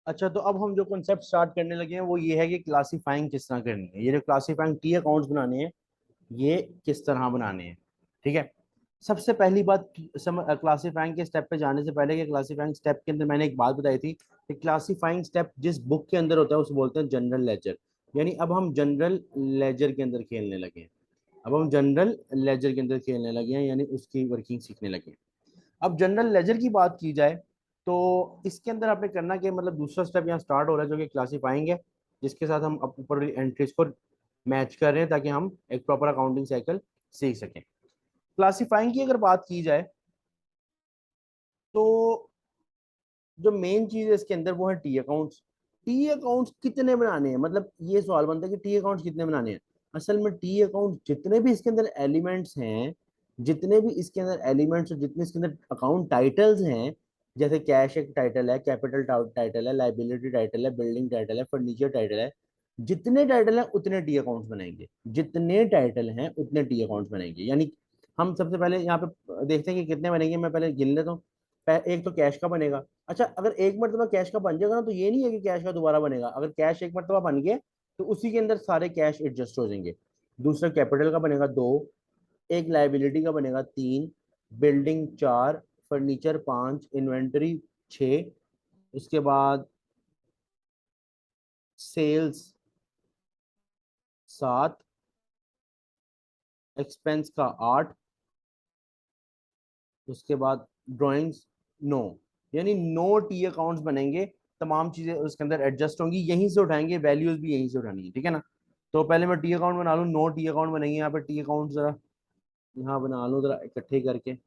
अच्छा, तो अब हम जो कॉन्सेप्ट स्टार्ट करने लगे हैं वो ये है कि क्लासीफाइंग किस तरह करनी है। ये जो क्लासीफाइंग टी अकाउंट्स बनाने हैं ये किस तरह बनाने हैं, ठीक है। सबसे पहली बात, क्लासीफाइंग के स्टेप पे जाने से पहले, कि क्लासीफाइंग स्टेप के अंदर मैंने एक बात बताई थी कि क्लासीफाइंग स्टेप जिस बुक के अंदर होता है उसे बोलते हैं जनरल लेजर। यानी अब हम जनरल लेजर के अंदर खेलने लगे हैं। अब हम जनरल लेजर के अंदर खेलने लगे हैं, यानी उसकी वर्किंग सीखने लगे हैं। अब जनरल लेजर की बात की जाए तो इसके अंदर आपने करना कि मतलब दूसरा स्टेप यहाँ स्टार्ट हो रहा है जो कि क्लासीफाइंग है, जिसके साथ हम ऊपर वाली एंट्रीज को मैच कर रहे हैं ताकि हम एक प्रॉपर अकाउंटिंग साइकिल सीख सकें। क्लासीफाइंग की अगर बात की जाए तो जो मेन चीज है इसके अंदर वो है टी अकाउंट्स। टी अकाउंट्स कितने बनाने हैं, मतलब ये सवाल बनता है कि टी अकाउंट्स कितने बनाने हैं। असल में टी अकाउंट जितने भी इसके अंदर एलिमेंट्स हैं, जितने भी इसके अंदर एलिमेंट्स और जितने इसके अंदर अकाउंट टाइटल्स हैं, जैसे कैश एक टाइटल है, कैपिटल टाइटल है, लाइबिलिटी टाइटल है, बिल्डिंग टाइटल है, फर्नीचर टाइटल है, जितने टाइटल हैं उतने टी अकाउंट्स बनेंगे। जितने टाइटल हैं उतने टी अकाउंट्स बनेंगे। यानी हम सबसे पहले यहाँ पे देखते हैं कि कितने बनेंगे। मैं पहले गिन लेता हूँ। एक तो कैश का बनेगा। अच्छा, अगर एक मरतबा कैश का बन जाएगा ना तो ये नहीं है कि कैश का दोबारा बनेगा। अगर कैश एक मरतबा बन गया तो उसी के अंदर सारे कैश एडजस्ट हो जाएंगे। दूसरा कैपिटल का बनेगा दो, एक लाइबिलिटी का बनेगा तीन, बिल्डिंग चार, फर्नीचर पांच, इन्वेंटरी छः, उसके बाद सेल्स सात, एक्सपेंस का आठ, उसके बाद ड्राइंग्स नौ। यानी नौ टी अकाउंट्स बनेंगे। तमाम चीजें उसके अंदर एडजस्ट होंगी, यहीं से उठाएंगे, वैल्यूज भी यहीं से उठानी है, ठीक है ना। तो पहले मैं टी अकाउंट बना लूँ, नौ टी अकाउंट बनेंगे। यहाँ पे टी अकाउंट जरा यहाँ बना लूँ जरा इकट्ठे करके।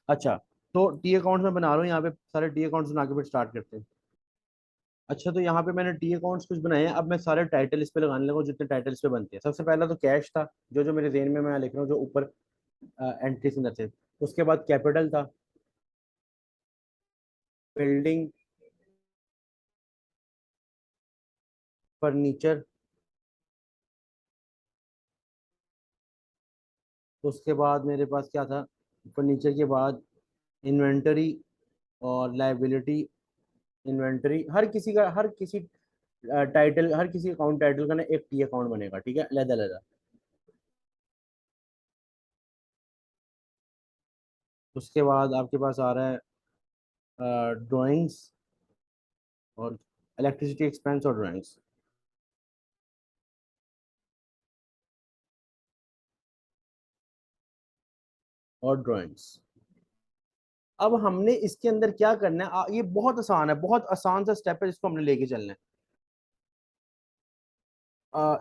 अच्छा, तो टी अकाउंट्स में बना रहा हूँ यहाँ पे सारे टी अकाउंट्स बना के फिर स्टार्ट करते हैं। अच्छा, तो यहाँ पे मैंने टी अकाउंट्स कुछ बनाए हैं। अब मैं सारे टाइटल इस पे लगाने लगा जितने टाइटल इस पे बनते हैं। सबसे पहला तो कैश था, जो जो मेरे जेन में मैं लिख रहा हूँ, जो ऊपर एंट्री के अंदर थे। उसके बाद कैपिटल था, बिल्डिंग, फर्नीचर, उसके बाद मेरे पास क्या था, फर्नीचर के बाद इन्वेंटरी और लाइबिलिटी। इन्वेंटरी, हर किसी टाइटल, हर किसी अकाउंट टाइटल का ना एक टी अकाउंट बनेगा, ठीक है, अलग अलग। उसके बाद आपके पास आ रहा है ड्राइंग्स और इलेक्ट्रिसिटी एक्सपेंस और ड्राइंग्स और ड्राइंग्स। अब हमने इसके अंदर क्या करना है, ये बहुत आसान है, बहुत आसान सा स्टेप है जिसको हमने लेके चलना है।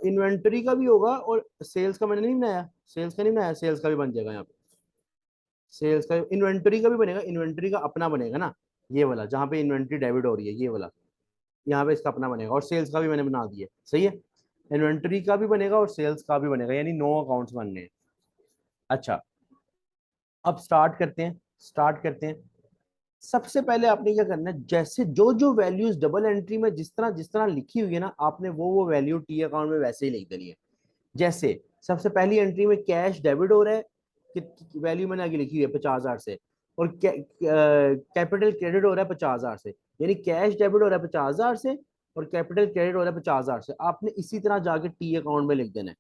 इन्वेंटरी का भी होगा और सेल्स का मैंने नहीं बनाया, सेल्स का नहीं बनाया, सेल्स का भी बन जाएगा यहाँ पे। सेल्स का, इन्वेंटरी का भी बनेगा, इन्वेंटरी का अपना बनेगा ना, ये वाला जहाँ पे इन्वेंटरी डेबिट हो रही है, ये वाला यहाँ पे इसका अपना बनेगा। और सेल्स का भी मैंने बना दिया, सही है। इन्वेंटरी का भी बनेगा और सेल्स का भी बनेगा, यानी 9 अकाउंट्स बनने हैं। अच्छा, अब स्टार्ट करते हैं। सबसे पहले आपने क्या करना है, जैसे जो जो वैल्यूज डबल एंट्री में जिस तरह लिखी हुई है ना, आपने वो वैल्यू टी अकाउंट में वैसे ही लिख देनी है। जैसे सबसे पहली एंट्री में कैश डेबिट हो रहा है, कि वैल्यू मैंने आगे लिखी हुई है 50,000 से, और कैपिटल क्रेडिट हो रहा है 50,000 से, यानी कैश डेबिट हो रहा है 50,000 से और कैपिटल क्रेडिट हो रहा है 50,000 से। आपने इसी तरह जाके टी अकाउंट में लिख देना है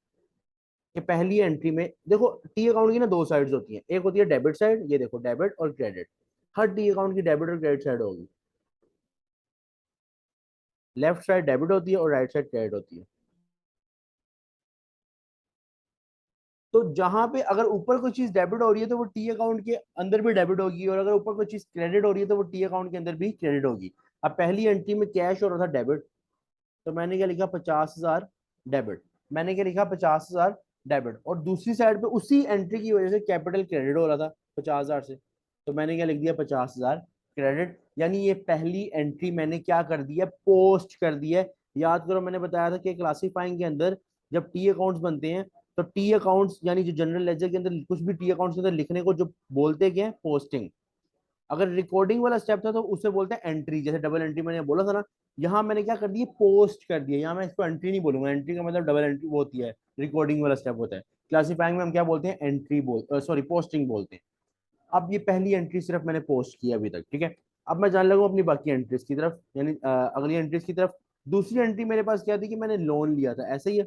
कि पहली एंट्री में देखो, टी अकाउंट की ना दो साइड्स होती हैं, एक होती है डेबिट साइड, ये देखो डेबिट और क्रेडिट, हर टी अकाउंट की डेबिट और क्रेडिट साइड होगी। लेफ्ट साइड डेबिट होती है और राइट साइड क्रेडिट होती है। तो जहां पे अगर ऊपर कोई चीज डेबिट हो रही है तो वो टी अकाउंट के अंदर भी डेबिट होगी, और अगर ऊपर कोई चीज क्रेडिट हो रही है तो वो टी अकाउंट के अंदर भी क्रेडिट होगी। अब पहली एंट्री में कैश हो रहा था डेबिट, तो मैंने क्या लिखा 50,000 डेबिट, मैंने क्या लिखा 50,000 डेबिट, और दूसरी साइड पे उसी एंट्री की वजह से कैपिटल क्रेडिट हो रहा था 50,000 से, तो मैंने क्या लिख दिया 50,000 क्रेडिट। यानी ये पहली एंट्री मैंने क्या कर दिया, पोस्ट कर दिया। याद करो मैंने बताया था कि क्लासीफाइंग के अंदर जब टी अकाउंट्स बनते हैं तो टी अकाउंट्स यानी जो जनरल लेजर के अंदर कुछ भी टी अकाउंट्स के अंदर लिखने को जो बोलते क्या है, पोस्टिंग। अगर रिकॉर्डिंग वाला स्टेप था तो उसे बोलते हैं एंट्री, जैसे डबल एंट्री मैंने बोला था ना, यहाँ मैंने क्या कर दिया, पोस्ट कर दिया। यहाँ मैं इसको एंट्री नहीं बोलूंगा, एंट्री का मतलब डबल एंट्री वो होती है, रिकॉर्डिंग वाला स्टेप होता है। क्लासीफाइंग में हम क्या बोलते हैं, एंट्री बोल सॉरी पोस्टिंग बोलते हैं। अब ये पहली एंट्री सिर्फ मैंने पोस्ट की अभी तक, ठीक है। अब मैं जान लगा अपनी बाकी एंट्रीज की तरफ, यानी अगली एंट्रीज की तरफ। दूसरी एंट्री मेरे पास क्या थी कि मैंने लोन लिया था, ऐसे ही है।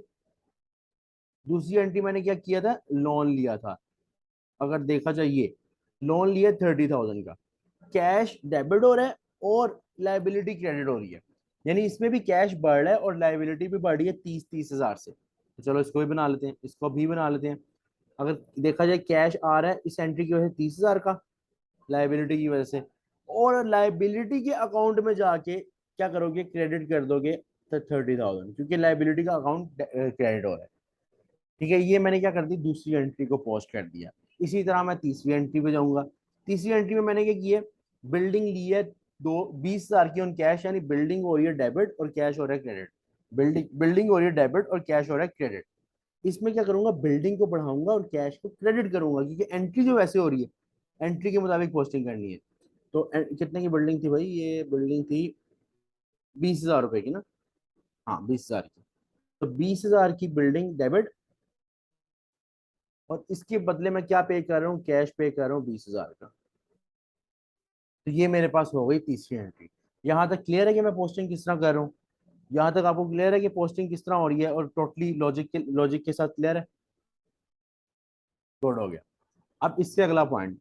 दूसरी एंट्री मैंने क्या किया था, लोन लिया था। अगर देखा जाए ये लोन लिया 30,000 का, कैश डेबिट हो रहा है और लाइबिलिटी क्रेडिट हो रही है, यानी इसमें भी कैश बढ़ रहा है और लाइबिलिटी भी बढ़ रही है 30,000 से। तो चलो इसको भी बना लेते हैं, इसको भी बना लेते हैं। अगर देखा जाए कैश आ रहा है इस एंट्री की वजह से 30,000 का, लाइबिलिटी की वजह से, और लाइबिलिटी के अकाउंट में जाके क्या करोगे, क्रेडिट कर दोगे 30,000, क्योंकि लाइबिलिटी का अकाउंट क्रेडिट हो रहा है। ठीक है, ये मैंने क्या कर दी, दूसरी एंट्री को पोस्ट कर दिया। इसी तरह मैं तीसरी एंट्री पे जाऊंगा। तीसरी एंट्री में मैंने क्या किया, बिल्डिंग ली है दो 20,000 की ऑन कैश, यानी बिल्डिंग हो रही है डेबिट और कैश हो रहा है क्रेडिट। बिल्डिंग बिल्डिंग हो रही है डेबिट और कैश हो रहा है क्रेडिट। इसमें क्या करूंगा, बिल्डिंग को बढ़ाऊंगा और कैश को क्रेडिट करूंगा, क्योंकि एंट्री जो वैसे हो रही है एंट्री के मुताबिक पोस्टिंग करनी है। तो कितने की बिल्डिंग थी भाई, ये बिल्डिंग थी 20,000 रुपए की ना, हाँ 20,000 की। तो 20,000 की बिल्डिंग डेबिट, और इसके बदले में क्या पे कर रहा हूँ, कैश पे कर रहा हूँ 20,000 का। तो ये मेरे पास हो गई तीसरी एंट्री। यहाँ तक क्लियर है कि मैं पोस्टिंग किस तरह कर रहा हूँ? यहाँ तक आपको क्लियर है कि पोस्टिंग किस तरह हो रही है, और टोटली लॉजिक के साथ क्लियर है? गुड हो गया। अब इससे अगला पॉइंट,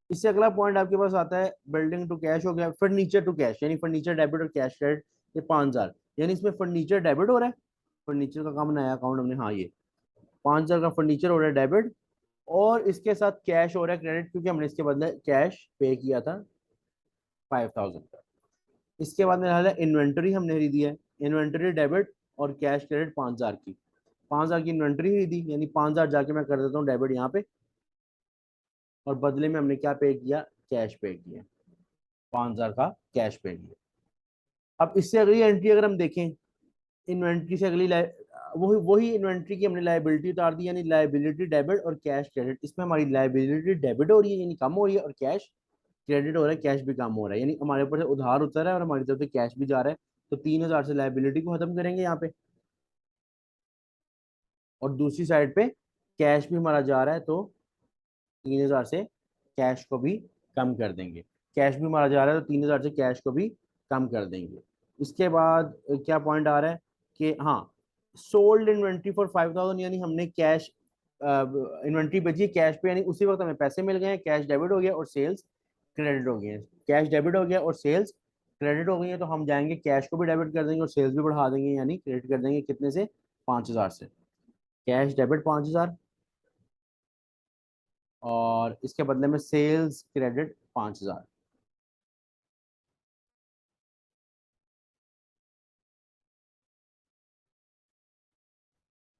इससे अगला पॉइंट आपके पास आता है, बिल्डिंग टू कैश हो गया, फर्नीचर टू कैश, यानी फर्नीचर डेबिट और कैश क्रेडिट। ये 5,000, यानी इसमें फर्नीचर डेबिट हो रहा है, फर्नीचर का काम नया अकाउंट हमने, हाँ ये 5,000 का फर्नीचर हो रहा है डेबिट, और इसके साथ कैश हो रहा है क्रेडिट, क्योंकि हमने इसके बदले कैश पे किया था 5,000 का। इसके बाद में है इन्वेंटरी हमने खरीदी है, इन्वेंटरी डेबिट और कैश क्रेडिट 5,000 की। 5,000 की इन्वेंटरी खरीदी, यानी 5,000 जाके मैं कर देता हूँ डेबिट यहाँ पे, और बदले में हमने क्या पे किया, कैश पे किया, 5,000 का कैश पे किया। अब इससे अगली एंट्री अगर हम देखें, इन्वेंट्री से अगली वही वही इन्वेंट्री की हमने लाइबिलिटी उतार दी, यानी लाइबिलिटी डेबिट और कैश क्रेडिट। इसमें हमारी लाइबिलिटी डेबिट हो रही है यानी कम हो रही है, और कैश क्रेडिट हो रहा है, कैश भी कम हो रहा है, यानी हमारे ऊपर से उधार उतर रहा है और हमारी तरफ से कैश भी जा रहा है। तो 3,000 से लाइबिलिटी को खत्म करेंगे यहाँ पे, और दूसरी साइड पे कैश भी हमारा जा रहा है, तो 3,000 से कैश को भी कम कर देंगे। कैश भी हमारा जा रहा है तो 3,000 से कैश को भी कम कर देंगे। इसके बाद क्या पॉइंट आ रहा है कि हाँ, सोल्ड इन्वेंट्री फॉर 5,000, यानी हमने कैश इन्वेंट्री बेची है कैश पे, यानी उसी वक्त हमें पैसे मिल गए हैं, कैश डेबिट हो गया और सेल्स क्रेडिट हो गई है। कैश डेबिट हो गया और सेल्स क्रेडिट हो गई है, तो हम जाएंगे कैश को भी डेबिट कर देंगे और सेल्स भी बढ़ा देंगे, यानी क्रेडिट कर देंगे कितने से, 5,000 से। कैश डेबिट 5,000, और इसके बदले में सेल्स क्रेडिट 5,000।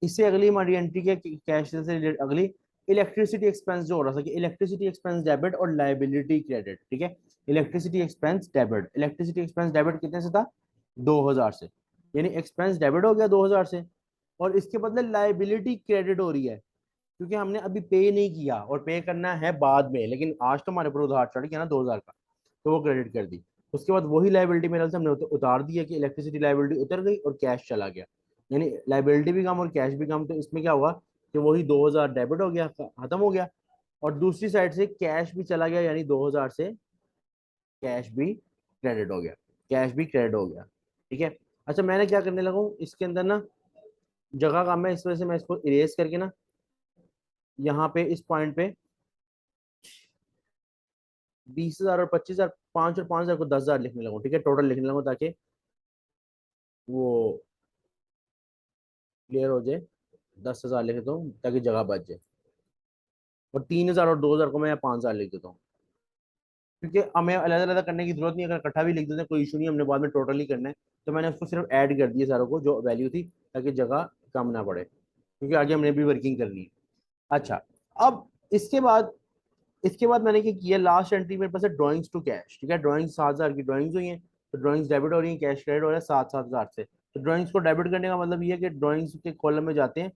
इससे अगली हमारी एंट्री के कैश से रिलेटेड अगली, इलेक्ट्रिसिटी एक्सपेंस जो हो रहा था कि इलेक्ट्रिसिटी एक्सपेंस डेबिट और लाइबिलिटी क्रेडिट, ठीक है। Electricity expense debit, electricity expense debit कितने से था, 2,000 से, यानी एक्सपेंस डेबिट हो गया 2,000 से, और इसके बदले लाइबिलिटी क्रेडिट हो रही है, क्योंकि हमने अभी पे नहीं किया और पे करना है बाद में, लेकिन आज तो हमारे ऊपर उधार चढ़ गया ना 2,000 का, तो वो क्रेडिट कर दी। उसके बाद वही लाइबिलिटी मेरे से हमने उतार दी है कि इलेक्ट्रिसिटी लाइबिलिटी उतर गई और कैश चला गया। यानी लाइबिलिटी भी कम और कैश भी कम, तो इसमें क्या होगा कि वही 2000 डेबिट हो गया, खत्म हो गया। और दूसरी साइड से कैश भी चला गया, यानी 2000 से कैश भी क्रेडिट हो गया, कैश भी क्रेडिट हो गया। ठीक है। अच्छा, मैंने क्या करने लगा हूँ इसके अंदर ना, जगह कम है, इस वजह से मैं इसको इरेज करके ना यहाँ पे इस पॉइंट पे 20,000 और 25,000, 5 और 5,000 को 10,000 लिखने लगूँ। ठीक है, टोटल लिखने लगूँ ताकि वो क्लियर हो जाए। 10,000 लिख देता हूँ ताकि जगह बच जाए। और 3,000 और 2,000 को मैं 5,000 लिख देता हूँ, क्योंकि हमें अलग अलग करने की जरूरत नहीं। अगर इकट्ठा भी लिख देते हैं कोई इशू नहीं, हमने बाद में टोटल ही करना है। तो मैंने उसको सिर्फ ऐड कर दिया सारों को जो वैल्यू थी, ताकि जगह कम ना पड़े, क्योंकि आगे हमने भी वर्किंग करनी है। अच्छा, अब इसके बाद मैंने क्या किया, लास्ट एंट्री मेरे पास है ड्राइंग्स टू कैश। ठीक है, ड्राइंग्स 7,000 की ड्राइंग्स हुई हैं, तो ड्राइंग्स डेबिट हो रही है, कैश क्रेडिट हो रहा है 7,000 से। तो ड्राइंग्स को डेबिट करने का मतलब ये है कि ड्राइंग्स के कॉलम में जाते हैं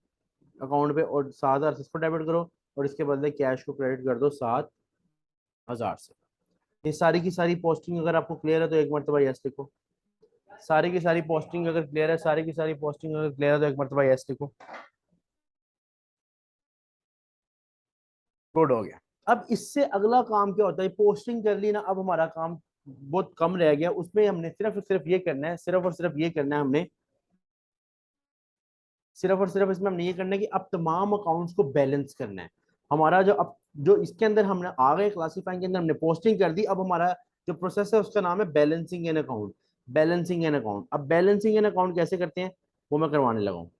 अकाउंट पे, और 7,000 से इसको डेबिट करो, और इसके बदले कैश को क्रेडिट कर दो 7,000 से। ये सारी की सारी पोस्टिंग अगर आपको क्लियर है तो एक मरतबा यस लिखो। सारी की सारी पोस्टिंग अगर क्लियर है, सारी की सारी पोस्टिंग अगर क्लियर है तो एक मरतबा यस लिखो। गुड हो गया। अब इससे अगला काम क्या होता है, पोस्टिंग कर ली ना, अब हमारा काम बहुत कम रह गया। उसमें हमने सिर्फ और सिर्फ ये करना है, सिर्फ और सिर्फ ये करना है हमने, सिर्फ और सिर्फ इसमें हमने ये करना है कि अब तमाम अकाउंट्स को बैलेंस करना है। हमारा जो अब जो इसके अंदर हमने आ गए क्लासीफाइंग के अंदर हमने पोस्टिंग कर दी। अब हमारा जो प्रोसेस है उसका नाम है balancing an account. Balancing an account, अब बैलेंसिंग एन अकाउंट कैसे करते हैं वो मैं करवाने लगा हूँ।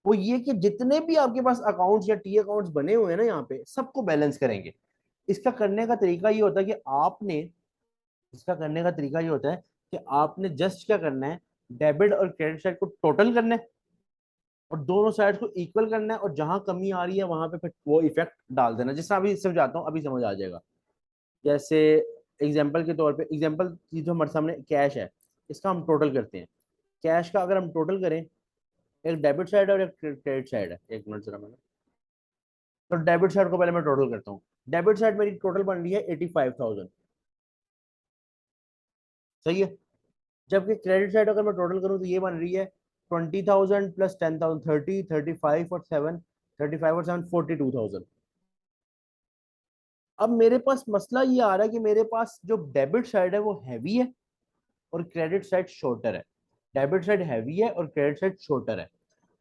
वो ये कि जितने भी आपके पास अकाउंट्स या टी अकाउंट्स बने हुए हैं ना यहाँ पे, सबको बैलेंस करेंगे। इसका करने का तरीका ये होता है कि आपने इसका करने का तरीका ये होता है कि आपने जस्ट क्या करना है, डेबिट और क्रेडिट साइड को टोटल करना है, और दोनों साइड को इक्वल करना है, और जहां कमी आ रही है वहां पे फिर वो इफेक्ट डाल देना। जैसे अभी समझाता हूँ, अभी समझ आ जाएगा। जैसे एग्जाम्पल के तौर पे, एग्जाम्पल की जो हमारे सामने कैश है, इसका हम टोटल करते हैं। कैश का अगर हम टोटल करें, एक डेबिट साइड और एक क्रेडिट साइड है। एक मिनट जरा, मैंने तो डेबिट साइड को पहले मैं टोटल करता हूँ। डेबिट साइड मेरी टोटल बन रही है 85,000। सही है। जबकि क्रेडिट साइड अगर मैं टोटल करूँ तो ये बन रही है 20,000 प्लस 10,000, 35 और 7, 35 और 7, 42,000। अब मेरे पास मसला ये आ रहा है कि मेरे पास जो डेबिट साइड है वो हैवी है और क्रेडिट साइड शॉर्टर है। डेबिट साइड हैवी है और क्रेडिट साइड शॉर्टर है।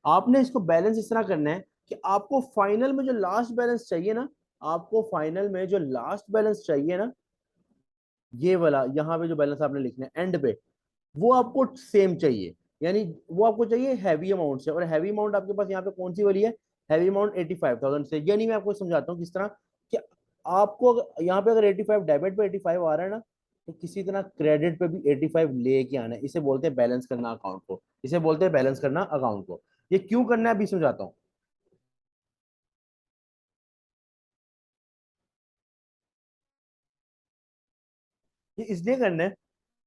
आपने इसको बैलेंस इस तरह करना है कि आपको फाइनल में जो लास्ट बैलेंस चाहिए ना, आपको फाइनल में जो लास्ट बैलेंस चाहिए ना, ये वाला यहाँ पे जो बैलेंस आपने लिखना है एंड पे, वो आपको सेम चाहिए। यानी वो आपको चाहिए हैवी अमाउंट से, और हैवी अमाउंट आपके पास यहाँ पे कौन सी वाली है, हैवी अमाउंट 85,000 से। यानी मैं आपको समझाता हूँ किस तरह कि आपको यहाँ पे अगर 85 डेबिट पे 85 आ रहा है ना, तो किसी तरह क्रेडिट पे भी 85 लेके आना है। इसे बोलते हैं बैलेंस करना अकाउंट को, इसे बोलते हैं बैलेंस करना अकाउंट को। ये क्यों करना है अभी समझाता हूँ। ये इसलिए करना है,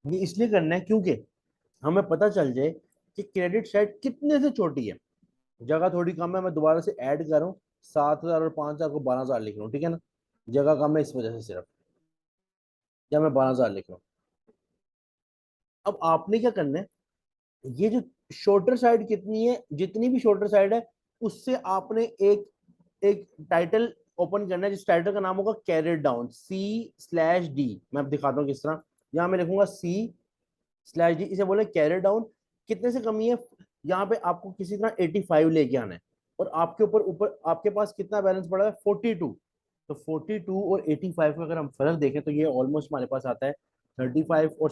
ये इसलिए करना है क्योंकि हमें पता चल जाए कि क्रेडिट साइड कितने से छोटी है। जगह थोड़ी कम है, मैं दोबारा से ऐड कर रहा हूँ 7,000 और 5,000 को 12,000 लिख रहा हूँ। ठीक है ना, जगह कम है इस वजह से सिर्फ, या मैं 12,000 लिख रहा हूँ। अब आपने क्या करना है, ये जो शॉर्टर साइड कितनी है, जितनी भी शॉर्टर साइड है, उससे आपने एक एक टाइटल ओपन करना है, जिस टाइटल का नाम होगा कैरिड डाउन, C/D। मैं अब दिखाता हूँ किस तरह। यहाँ मैं लिखूंगा C/D, इसे बोले कैरिड डाउन। कितने से कमी है, यहाँ पे आपको किसी तरह 85 लेके आना है, और आपके ऊपर ऊपर आपके पास कितना बैलेंस पड़ा है, 42। तो 42 और 85 का अगर हम फर्क देखें तो ये ऑलमोस्ट हमारे पास आता है 35 और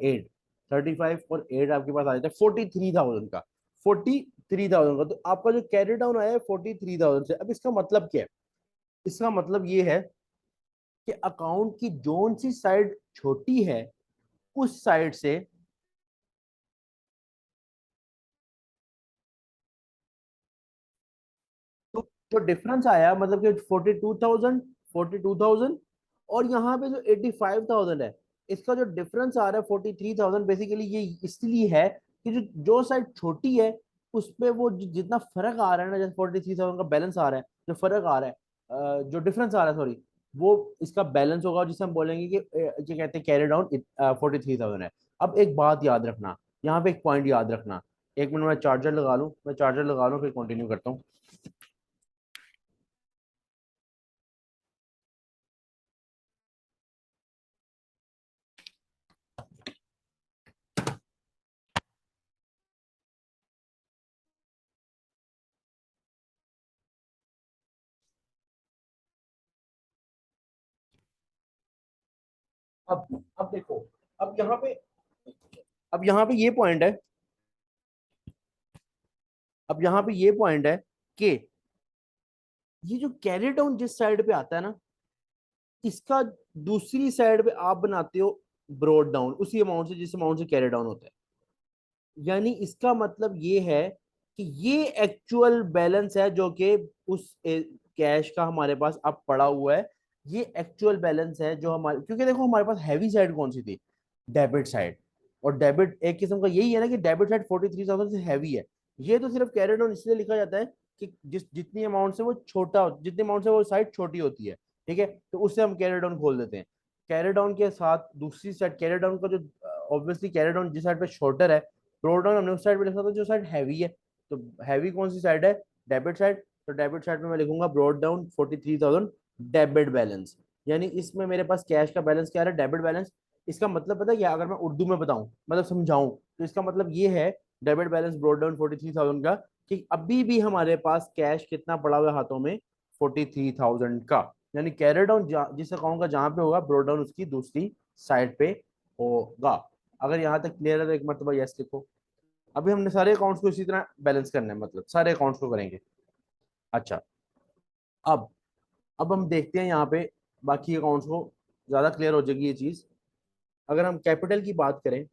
8। 35 और 8 आपके पास आ जाता है 43,000 का। 43,000 का, तो आपका जो कैरी डाउन आया है 43,000 से। अब इसका मतलब क्या है, इसका मतलब ये है कि अकाउंट की जोन सी साइड छोटी है, उस साइड से तो जो डिफरेंस आया, मतलब कि 42,000 और यहाँ पे जो 85,000 है, इसका जो डिफरेंस आ रहा है 43,000, बेसिकली ये इसलिए है कि जो जो साइड छोटी है उस पे वो जितना फर्क आ रहा है ना, जैसे 43,000 का बैलेंस आ रहा है, जो फर्क आ रहा है, जो डिफरेंस आ रहा है, सॉरी, वो इसका बैलेंस होगा, जिसे हम बोलेंगे कि क्या कहते हैं, कैरी डाउन 43,000 है। अब एक बात याद रखना, यहाँ पे एक पॉइंट याद रखना। एक मिनट, मैं चार्जर लगा लूँ, मैं चार्जर लगा लूँ फिर कंटिन्यू करता हूँ। अब देखो, अब यहाँ पे अब यहाँ पे ये पॉइंट है, अब यहाँ पे ये पॉइंट है कि ये जो कैरी डाउन जिस साइड पे आता है ना, इसका दूसरी साइड पे आप बनाते हो ब्रॉड डाउन, उसी अमाउंट से जिस अमाउंट से कैरी डाउन होता है। यानी इसका मतलब ये है कि ये एक्चुअल बैलेंस है जो कि उस कैश का हमारे पास अब पड़ा हुआ है। ये एक्चुअल बैलेंस है जो हमारे, क्योंकि देखो हमारे पास हैवी साइड कौन सी थी, डेबिट साइड। और डेबिट एक किस्म का यही है ना कि डेबिट साइड 43,000 से हैवी है। ये तो सिर्फ कैरी डाउन इसलिए लिखा जाता है कि जितनी अमाउंट से वो छोटा, जितनी अमाउंट से वो साइड छोटी होती है, ठीक है, तो उससे हम कैरी डाउन खोल देते हैं। कैरी डाउन के साथ दूसरी साइड, कैरी डाउन का जो ऑब्वियसली कैरी डाउन जिस साइड पे शॉर्टर है, ब्रोड डाउन हमने उस साइड पे लिखा था जो साइड हैवी है। तो हैवी कौन सी साइड है, डेबिट साइड। तो डेबिट साइड में मैं लिखूंगा ब्रोड डाउन 43,000 डेबिट बैलेंस। यानी इसमें मेरे पास कैश का बैलेंस क्या है, डेबिट बैलेंस। इसका मतलब पता है क्या, अगर मैं उर्दू में बताऊं, मतलब समझाऊं, तो इसका मतलब ये है डेबिट बैलेंस ब्रोड डाउन 43,000 का, कि अभी भी हमारे पास कैश कितना पड़ा हुआ है हाथों में, 43,000 का। यानी कैरी डाउन जिस अकाउंट का जहां पे होगा, ब्रोड डाउन उसकी दूसरी साइड पे होगा। अगर यहाँ तक क्लियर है तो एक मरतबा यस लिखो। अभी हमने सारे अकाउंट्स को इसी तरह बैलेंस करना है, मतलब सारे अकाउंट्स को करेंगे। अच्छा, अब अब हम देखते हैं यहाँ पे बाकी अकाउंट्स को, ज्यादा क्लियर हो जाएगी ये चीज। अगर हम कैपिटल की बात करें,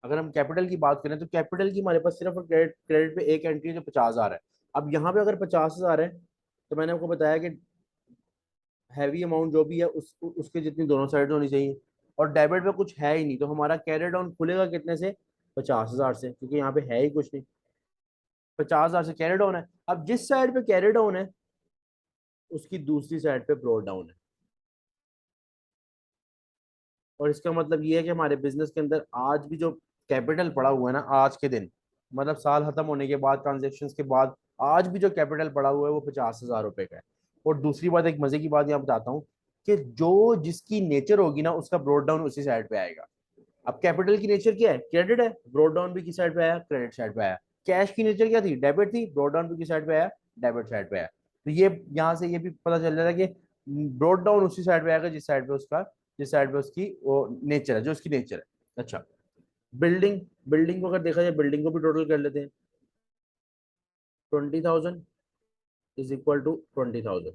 अगर हम कैपिटल की बात करें तो कैपिटल की हमारे पास सिर्फ क्रेडिट क्रेडिट पे एक एंट्री है जो 50,000 है। अब यहाँ पे अगर 50,000 है, तो मैंने आपको बताया कि हैवी अमाउंट जो भी है उसके जितनी दोनों साइड होनी चाहिए। और डेबिट पे कुछ है ही नहीं, तो हमारा कैरी डाउन खुलेगा कितने से, 50,000 से, क्योंकि यहाँ पे है ही कुछ नहीं। 50,000 से कैरी डाउन है। अब जिस साइड पे कैरी डाउन है, उसकी दूसरी साइड पे ब्रोड डाउन है। और इसका मतलब ये है कि हमारे बिजनेस के अंदर आज भी जो कैपिटल पड़ा हुआ है ना, आज के दिन, मतलब साल खत्म होने के बाद, ट्रांजेक्शन के बाद, आज भी जो कैपिटल पड़ा हुआ है वो 50,000 रुपए का है। और दूसरी बात, एक मजे की बात यहाँ बताता हूँ, कि जो जिसकी नेचर होगी ना, उसका ब्रोड डाउन उसी साइड पे आएगा। अब कैपिटल की नेचर क्या है, क्रेडिट है, ब्रोड डाउन भी किस साइड पे आया, क्रेडिट साइड पे आया। कैश की नेचर क्या थी, डेबिट थी, ब्रोड डाउन भी किस साइड पे आया, डेबिट साइड पे आया। तो ये यहाँ से ये भी पता चल जाता है कि ब्रोड डाउन उसी साइड पे आएगा जिस साइड पे उसकी वो नेचर है, जो उसकी नेचर है। अच्छा, बिल्डिंग, बिल्डिंग को अगर देखा जाए, बिल्डिंग को भी टोटल कर लेते हैं। 20,000 इज इक्वल टू 20,000।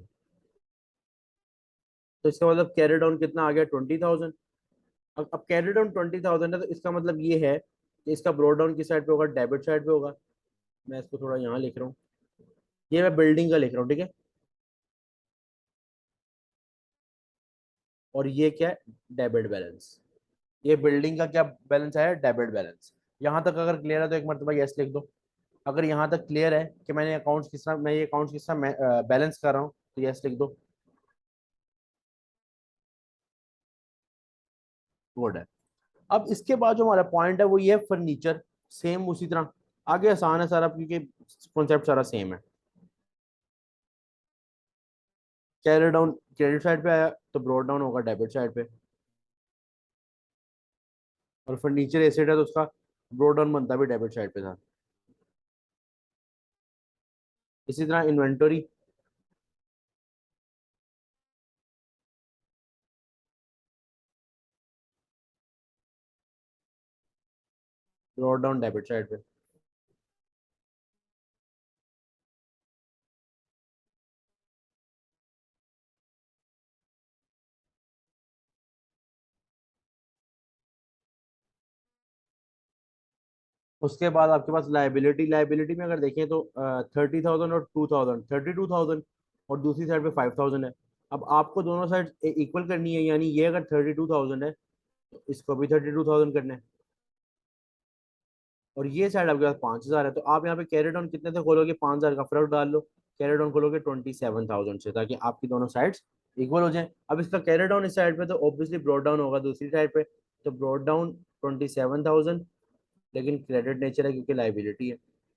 तो इसका मतलब कैरी डाउन कितना आ गया, 20,000। अब कैरी डाउन 20,000 है, तो इसका मतलब ये है कि इसका ब्रोड डाउन किस साइड पे होगा, डेबिट साइड पे होगा। मैं इसको थोड़ा यहाँ लिख रहा हूँ, ये मैं बिल्डिंग का लिख रहा हूँ, ठीक है। और ये क्या है, डेबिट बैलेंस। ये बिल्डिंग का क्या बैलेंस है, डेबिट बैलेंस। यहाँ तक अगर क्लियर है तो एक मरतबा यस लिख दो। अगर यहाँ तक क्लियर है कि मैं ये अकाउंट्स किस तरह बैलेंस कर रहा हूँ, तो यस लिख दो। गुड है। अब इसके बाद जो हमारा पॉइंट है वो ये है फर्नीचर। सेम उसी तरह, आगे आसान है सारा, क्योंकि कॉन्सेप्ट सारा सेम है। कैरी डाउन क्रेडिट साइड पे आया, तो ब्रोड डाउन होगा डेबिट साइड पे। और फर्नीचर एसेट है, तो उसका ब्रोड डाउन बनता भी डेबिट साइड पे था। इसी तरह inventory, broad down debit side पे। उसके बाद आपके पास लाइबिलिटी, लाइबिलिटी में अगर देखें तो 30,000 और 2,000, 32,000, और दूसरी साइड पे 5,000 है। अब आपको दोनों साइड इक्वल करनी है, यानी ये अगर 32,000 है, तो इसको भी 32,000 करना है। और ये साइड आपके पास 5,000 है, तो आप यहाँ पे कैरी डाउन कितने से खोलोगे, 5,000 का फर्क डाल लो। कैरी डाउन खोलोगे 27,000 से, ताकि आपकी दोनों साइड्स इक्वल हो जाए। अब इसका कैरी डाउन इस साइड पे, तो ऑब्वियसली ब्रॉड डाउन होगा दूसरी साइड पे। तो ब्रॉड डाउन 27,000, लेकिन क्रेडिट नेचर है क्योंकि लाइबिलिटी है।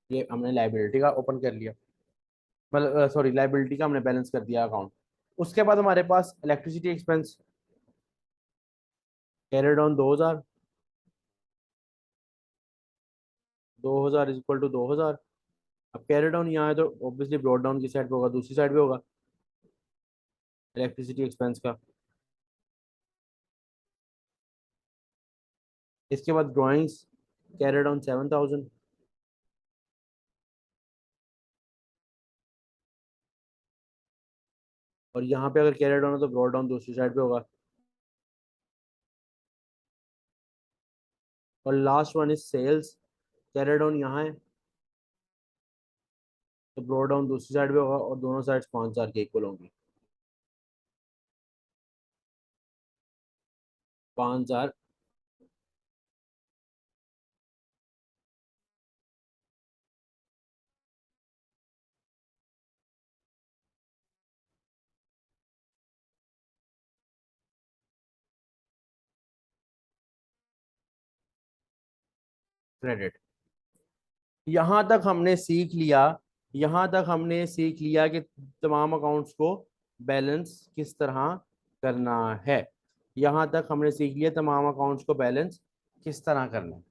ये हमने लाइबिलिटी का ओपन कर लिया, मतलब सॉरी लाइबिलिटी का हमने बैलेंस कर दिया अकाउंट। उसके बाद हमारे पास electricity expense carried on 2,000, 2,000 is equal to 2,000। अब कैरिड ऑन यहाँ है तो ऑब्वियसली ब्रॉड डाउन की साइड पे होगा, दूसरी साइड पे होगा इलेक्ट्रिसिटी एक्सपेंस का। इसके बाद ड्राइंग्स कैरिड ऑन 7,000, और यहाँ पे अगर कैरिड ऑन है तो ब्रॉड डाउन दूसरी साइड पे होगा। और last one is cells, carried on यहाँ है तो ब्रॉड डाउन दूसरी साइड पे होगा, और दोनों साइड 5,000 के इक्वल होंगी। 5,000 क्रेडिट। यहाँ तक हमने सीख लिया, यहाँ तक हमने सीख लिया कि तमाम अकाउंट्स को बैलेंस किस तरह करना है। यहाँ तक हमने सीख लिया तमाम अकाउंट्स को बैलेंस किस तरह करना है।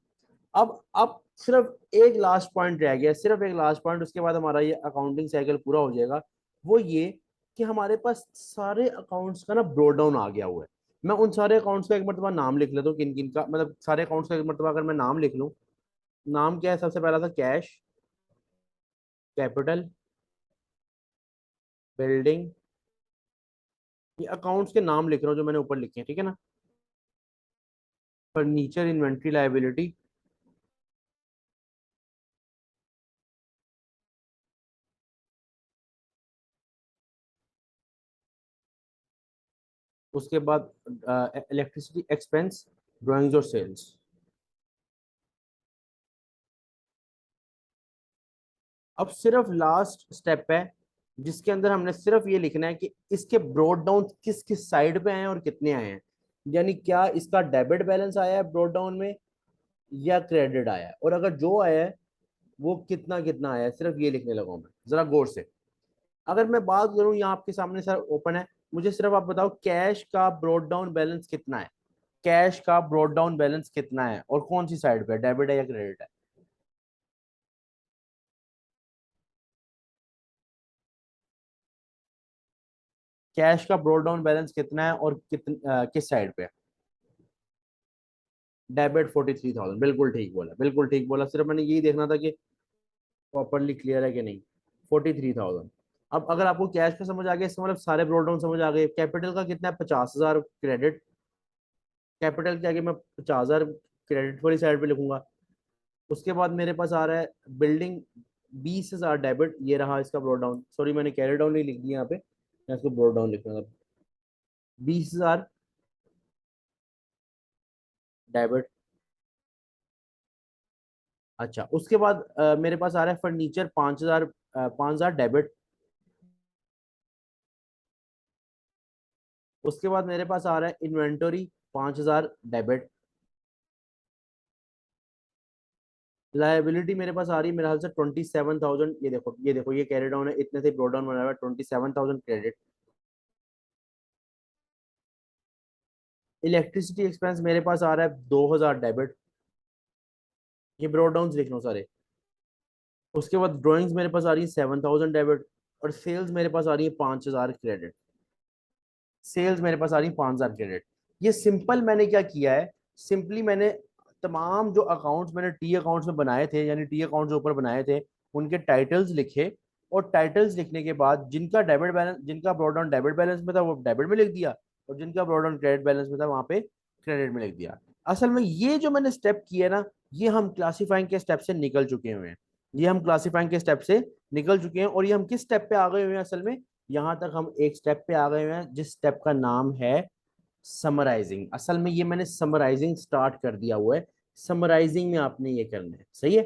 अब सिर्फ एक लास्ट पॉइंट रह गया, सिर्फ एक लास्ट पॉइंट, उसके बाद हमारा ये अकाउंटिंग साइकिल पूरा हो जाएगा। वो ये कि हमारे पास सारे अकाउंट्स का ना ब्रो डाउन आ गया हुआ है। मैं उन सारे अकाउंट्स का एक मरतबा नाम लिख लेता हूँ, किन किन का, मतलब सारे अकाउंट्स का एक मरतबा अगर मैं नाम लिख लूँ। नाम क्या है? सबसे पहला था कैश, कैपिटल, बिल्डिंग। ये अकाउंट्स के नाम लिख रहा हूँ जो मैंने ऊपर लिखे हैं, ठीक है ना। Furniture, inventory, liability. उसके बाद इलेक्ट्रिसिटी एक्सपेंस, ड्राइंग्स और सेल्स। अब सिर्फ लास्ट स्टेप है जिसके अंदर हमने सिर्फ ये लिखना है कि इसके ब्रोड डाउन किस किस साइड पे आए हैं और कितने आए हैं। यानी क्या इसका डेबिट बैलेंस आया है ब्रोड डाउन में, या क्रेडिट आया है, और अगर जो आया है वो कितना कितना आया है, सिर्फ ये लिखने लगा हूं मैं, जरा गौर से। अगर मैं बात करूं, यहाँ आपके सामने सर ओपन है, मुझे सिर्फ आप बताओ कैश का ब्रोड डाउन बैलेंस कितना है। कैश का ब्रोड डाउन बैलेंस कितना है और कौन सी साइड पे, डेबिट है या क्रेडिट है। कैश का ब्रोड डाउन बैलेंस कितना है और किस साइड पे है। डेबिट 43,000, बिल्कुल ठीक बोला, बिल्कुल ठीक बोला। सिर्फ मैंने यही देखना था कि प्रॉपरली क्लियर है कि नहीं। 43,000। अब अगर आपको कैश का समझ आ गया, इसका मतलब सारे ब्रोड डाउन समझ आ गए। कैपिटल का कितना है? 50,000 क्रेडिट। कैपिटल के आगे मैं 50,000 क्रेडिट वाली साइड पे लिखूंगा। उसके बाद मेरे पास आ रहा है बिल्डिंग, 20,000 डेबिट। ये रहा इसका ब्रोड डाउन, सॉरी मैंने कैरी डाउन नहीं लिख दिया यहाँ पे, मैं इसको ब्रोड डाउन लिखूंगा। 20,000 डेबिट। अच्छा, उसके बाद मेरे पास आ रहा है फर्नीचर 5,000, 5,000 डेबिट। उसके बाद मेरे पास आ रहा है इन्वेंटरी 5,000 डेबिट। लाइबिलिटी मेरे पास आ रही है मेरे ख्याल से 27,000। ये देखो, ये देखो, ये कैरी डाउन है, इतने से ब्रोड डाउन बना हुआ है, 27,000 क्रेडिट। इलेक्ट्रिसिटी एक्सपेंस मेरे पास आ रहा है 2,000 डेबिट। ये ब्रोड डाउन लिख लो सारे। उसके बाद ड्राइंग्स मेरे पास आ रही है 7,000 डेबिट। और सेल्स मेरे पास आ रही है 5,000 क्रेडिट। सेल्स मेरे पास आ रही है 5,000 क्रेडिट। ये सिंपल मैंने क्या किया है, सिंपली मैंने तमाम जो अकाउंट्स मैंने टी अकाउंट्स में बनाए थे, यानी टी अकाउंट्स ऊपर बनाए थे, उनके टाइटल्स लिखे। और टाइटल्स लिखने के बाद जिनका डेबिट बैलेंस, जिनका ब्रॉड डाउन डेबिट बैलेंस में था वो डेबिट में लिख दिया, और जिनका ब्रॉड डाउन क्रेडिट बैलेंस में था वहां पे क्रेडिट में लिख दिया। असल में ये जो मैंने स्टेप किया ना, ये हम क्लासीफाइंग के स्टेप से निकल चुके हुए हैं। ये हम क्लासीफाइंग के स्टेप से निकल चुके हैं, और ये हम किस स्टेप पे आ गए हुए हैं असल में। यहाँ तक हम एक स्टेप पे आ गए हुए हैं जिस स्टेप का नाम है समराइजिंग। असल में ये मैंने समराइजिंग स्टार्ट कर दिया हुआ है। समराइजिंग में आपने ये करना है, सही है।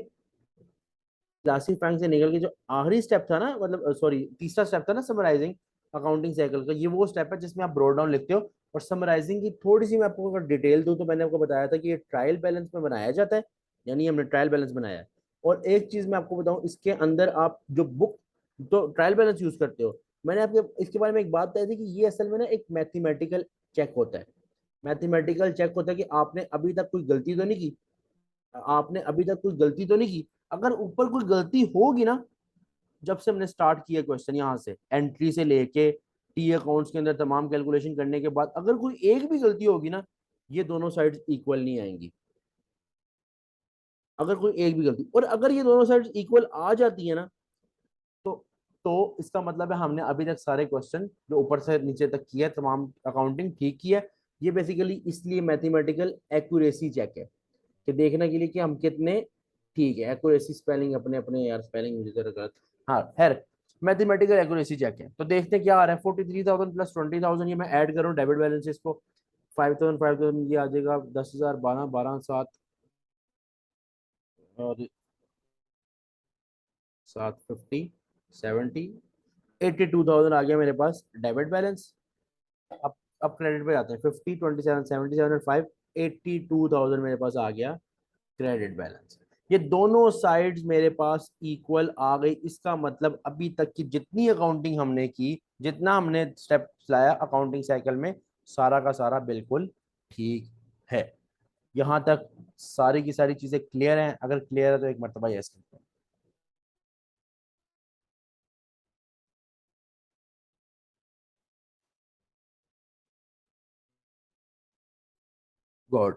क्लासीफाइंग से निकल के जो आखिरी स्टेप था ना, मतलब सॉरी तीसरा स्टेप था ना समराइजिंग अकाउंटिंग साइकिल का, ये वो स्टेप है जिसमें आप ब्रोड डाउन लिखते हो और समराइजिंग की थोड़ी सी मैं आपको अगर डिटेल दूं, तो मैंने आपको बताया था कि ये ट्रायल बैलेंस में बनाया जाता है, यानी हमने ट्रायल बैलेंस बनाया है। और एक चीज मैं आपको बताऊं, इसके अंदर आप जो बुक तो ट्रायल बैलेंस यूज करते हो, मैंने आपके इसके बारे में एक बात बताई थी कि ये असल में ना एक मैथमेटिकल चेक होता है। मैथमेटिकल चेक होता है कि आपने अभी तक कोई गलती तो नहीं की, आपने अभी तक कोई गलती तो नहीं की। अगर ऊपर कोई गलती होगी ना, जब से हमने स्टार्ट किया क्वेश्चन यहाँ से एंट्री से लेके टी अकाउंट्स के अंदर तमाम कैलकुलेशन करने के बाद, अगर कोई एक भी गलती होगी ना, ये दोनों साइड्स इक्वल नहीं आएंगी। अगर कोई एक भी गलती, और अगर ये दोनों साइड्स इक्वल आ जाती है ना, तो इसका मतलब है हमने अभी तक सारे क्वेश्चन जो ऊपर से नीचे तक किया है, तमाम अकाउंटिंग ठीक किया है। ये बेसिकली इसलिए मैथमेटिकल एक्यूरेसी चेक है, कि देखने के लिए कि हम कितने ठीक है। एक्यूरेसी स्पेलिंग अपने अपने यार, स्पेलिंग मुझे जरा गलत, हाँ खैर, मैथमेटिकल एक्यूरेसी चेक है। तो देखते हैं क्या आ रहा है। 43,000 प्लस 20,000, ये मैं ऐड करूँ डेबिट बैलेंस इसको, 5,000 5,000 ये आ जाएगा 10,000, 12 12 7 और 750 70, 82,000 आ गया मेरे पास डेबिट बैलेंस। अब क्रेडिट पे जाते हैं। 50 27 77 5 82,000 मेरे पास आ गया क्रेडिट बैलेंस। ये दोनों साइड्स मेरे पास इक्वल आ गई। इसका मतलब अभी तक की जितनी अकाउंटिंग हमने की, जितना हमने स्टेप लाया अकाउंटिंग साइकिल में, सारा का सारा बिल्कुल ठीक है। यहां तक सारी की सारी चीजें क्लियर हैं? अगर क्लियर है तो एक मरतबा यस करते हैं। गुड।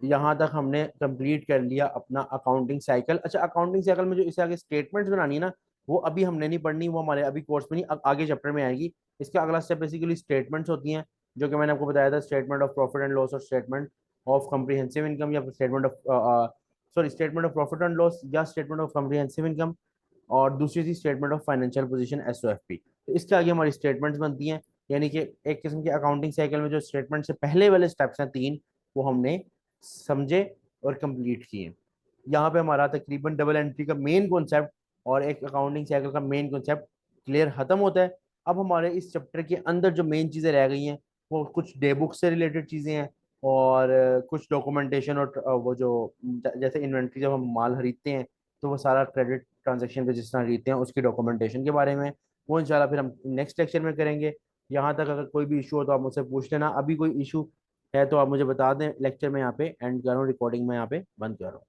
यहाँ तक हमने कंप्लीट कर लिया अपना अकाउंटिंग साइकिल। अच्छा, अकाउंटिंग साइकिल में जो इससे आगे स्टेटमेंट्स बनानी है ना, वो अभी हमने नहीं पढ़नी, वो हमारे अभी कोर्स में नहीं, आगे चैप्टर में आएगी। इसका अगला स्टेप बेसिकली स्टेटमेंट्स होती हैं, जो कि मैंने आपको बताया था, statement of profit and loss और स्टेटमेंट ऑफ कम्प्रीहेंसिव इनकम, या statement of statement of profit and loss या स्टेटमेंट ऑफ कम्प्रीहेंसिव इनकम। और दूसरी थी स्टेटमेंट ऑफ फाइनेंशियल पोजीशन, एसओएफपी। तो इसके आगे हमारी स्टेटमेंट्स बनती हैं, यानी कि एक किस्म की अकाउंटिंग साइकिल में जो स्टेटमेंट से पहले वाले स्टेप्स हैं तीन, वो हमने समझे और कंप्लीट किए। यहाँ पे हमारा तकरीबन डबल एंट्री का मेन कॉन्सेप्ट और एक अकाउंटिंग साइकिल का मेन कॉन्सेप्ट क्लियर खत्म होता है। अब हमारे इस चैप्टर के अंदर जो मेन चीज़ें रह गई हैं, वो कुछ डे बुक से रिलेटेड चीज़ें हैं, और कुछ डॉक्यूमेंटेशन, और वो जो जैसे इन्वेंट्री जब हम माल खरीदते हैं, तो वो सारा क्रेडिट ट्रांजेक्शन पे जिस तरह खरीदते हैं उसकी डॉक्यूमेंटेशन के बारे में, वो इंशाल्लाह फिर हम नेक्स्ट लेक्चर में करेंगे। यहाँ तक अगर कोई भी इशू हो तो आप मुझसे पूछ लेना। अभी कोई इशू है तो आप मुझे बता दें। लेक्चर में यहाँ पे एंड कर रहा हूँ, रिकॉर्डिंग में यहाँ पे बंद कर रहा हूँ।